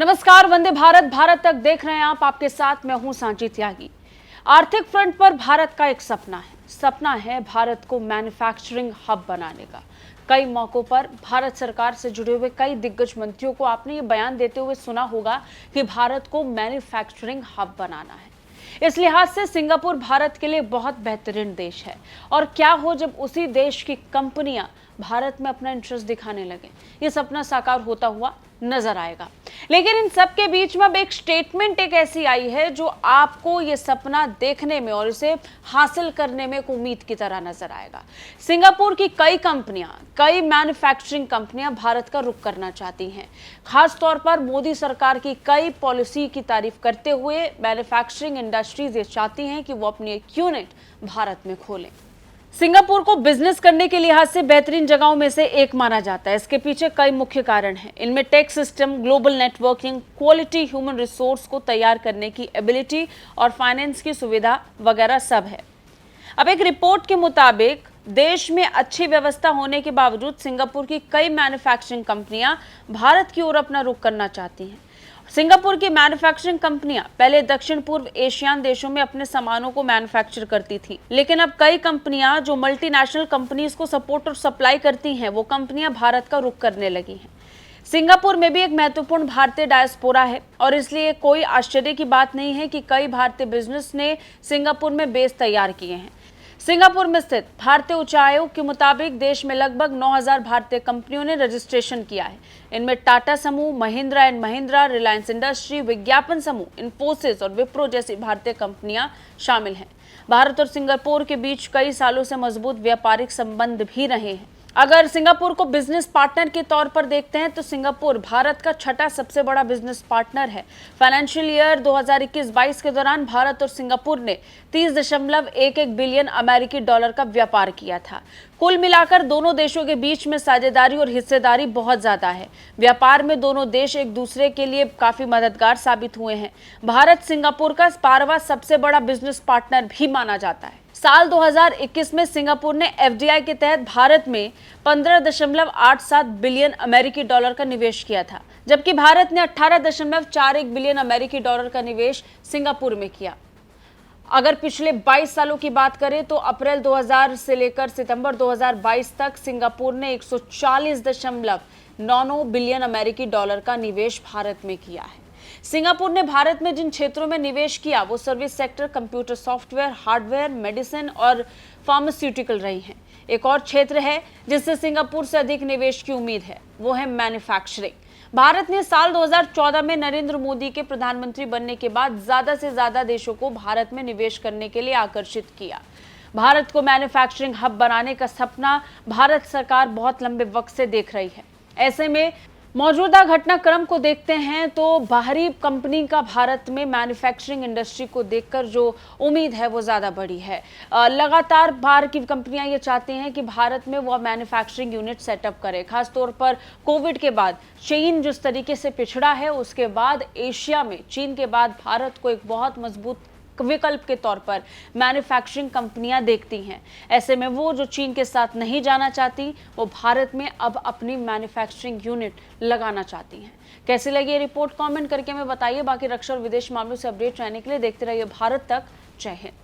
नमस्कार, वंदे भारत भारत तक देख रहे हैं आप। आपके साथ मैं हूं सांची त्यागी। आर्थिक फ्रंट पर भारत का एक सपना है भारत को मैन्युफैक्चरिंग हब बनाने का। कई मौकों पर भारत सरकार से जुड़े हुए कई दिग्गज मंत्रियों को आपने ये बयान देते हुए सुना होगा कि भारत को मैन्युफैक्चरिंग हब बनाना है। इस लिहाज से सिंगापुर भारत के लिए बहुत बेहतरीन देश है। और क्या हो जब उसी देश की कंपनियां भारत में अपना इंटरेस्ट दिखाने लगे, ये सपना साकार होता हुआ नजर आएगा। लेकिन इन सब के बीच में अब एक स्टेटमेंट ऐसी आई है जो आपको ये सपना देखने में और इसे हासिल करने में एक उम्मीद की तरह नजर आएगा। सिंगापुर की कई मैन्युफैक्चरिंग कंपनियां भारत का रुख करना चाहती हैं। खास तौर पर मोदी सरकार की कई पॉलिसी की तारीफ करते हुए मैन्युफैक्चरिंग इंडस्ट्रीज ये चाहती हैं कि वो अपनी एक यूनिट भारत में खोलें। सिंगापुर को बिजनेस करने के लिहाज से बेहतरीन जगहों में से एक माना जाता है। इसके पीछे कई मुख्य कारण हैं। इनमें tech system, global networking, quality human resource को तैयार करने की एबिलिटी और फाइनेंस की सुविधा वगैरह सब है। अब एक रिपोर्ट के मुताबिक देश में अच्छी व्यवस्था होने के बावजूद सिंगापुर की कई मैन्युफैक्चरिंग कंपनियां भारत की ओर अपना रुख करना चाहती हैं। सिंगापुर की मैन्युफैक्चरिंग कंपनियां पहले दक्षिण पूर्व एशियान देशों में अपने सामानों को मैन्युफैक्चर करती थी, लेकिन अब कई कंपनियां जो मल्टीनेशनल कंपनीज को सपोर्ट और सप्लाई करती हैं, वो कंपनियां भारत का रुख करने लगी हैं। सिंगापुर में भी एक महत्वपूर्ण भारतीय डायस्पोरा है और इसलिए कोई आश्चर्य की बात नहीं है कि कई भारतीय बिजनेस ने सिंगापुर में बेस तैयार किए हैं। सिंगापुर में स्थित भारतीय उच्चायोग के मुताबिक देश में लगभग 9,000 भारतीय कंपनियों ने रजिस्ट्रेशन किया है। इनमें टाटा समूह, महिंद्रा एंड महिंद्रा, रिलायंस इंडस्ट्री, विज्ञापन समूह, इन्फोसिस और विप्रो जैसी भारतीय कंपनियां शामिल हैं। भारत और सिंगापुर के बीच कई सालों से मजबूत व्यापारिक संबंध भी रहे हैं। अगर सिंगापुर को बिजनेस पार्टनर के तौर पर देखते हैं तो सिंगापुर भारत का छठा सबसे बड़ा बिजनेस पार्टनर है। फाइनेंशियल ईयर 2021-22 के दौरान भारत और सिंगापुर ने 30.11 बिलियन अमेरिकी डॉलर का व्यापार किया था। कुल मिलाकर दोनों देशों के बीच में साझेदारी और हिस्सेदारी बहुत ज्यादा है। व्यापार में दोनों देश एक दूसरे के लिए काफी मददगार साबित हुए हैं। भारत सिंगापुर का 12वां सबसे बड़ा बिजनेस पार्टनर भी माना जाता है। साल 2021 में सिंगापुर ने एफडीआई के तहत भारत में 15.87 बिलियन अमेरिकी डॉलर का निवेश किया था, जबकि भारत ने 18.41 बिलियन अमेरिकी डॉलर का निवेश सिंगापुर में किया। अगर पिछले 22 सालों की बात करें तो अप्रैल 2000 से लेकर सितंबर 2022 तक सिंगापुर ने 140.99 बिलियन अमेरिकी डॉलर का निवेश भारत में किया है। सिंगापुर ने भारत में जिन क्षेत्रों में निवेश किया वो service sector, computer software, hardware, medicine और फार्मास्यूटिकल रही हैं। एक और क्षेत्र है जिससे सिंगापुर से अधिक निवेश की उम्मीद है, वो है मैन्युफैक्चरिंग। भारत ने साल 2014 में नरेंद्र मोदी के प्रधानमंत्री बनने के बाद ज्यादा से ज्यादा देशों को भारत में निवेश करने के लिए आकर्षित किया। भारत को मैन्युफैक्चरिंग हब बनाने का सपना भारत सरकार बहुत लंबे वक्त से देख रही है। ऐसे में मौजूदा घटनाक्रम को देखते हैं तो बाहरी कंपनी का भारत में मैन्युफैक्चरिंग इंडस्ट्री को देखकर जो उम्मीद है वो ज़्यादा बड़ी है। लगातार बाहर की कंपनियां ये चाहती हैं कि भारत में वो मैन्युफैक्चरिंग यूनिट सेटअप करे। खासतौर पर कोविड के बाद चीन जिस तरीके से पिछड़ा है, उसके बाद एशिया में चीन के बाद भारत को एक बहुत मजबूत विकल्प के तौर पर मैन्युफैक्चरिंग कंपनियां देखती हैं। ऐसे में वो जो चीन के साथ नहीं जाना चाहती, वो भारत में अब अपनी मैन्युफैक्चरिंग यूनिट लगाना चाहती हैं। कैसी लगी ये रिपोर्ट कमेंट करके हमें बताइए। बाकी रक्षा और विदेश मामलों से अपडेट रहने के लिए देखते रहिए भारत तक। जय हिंद।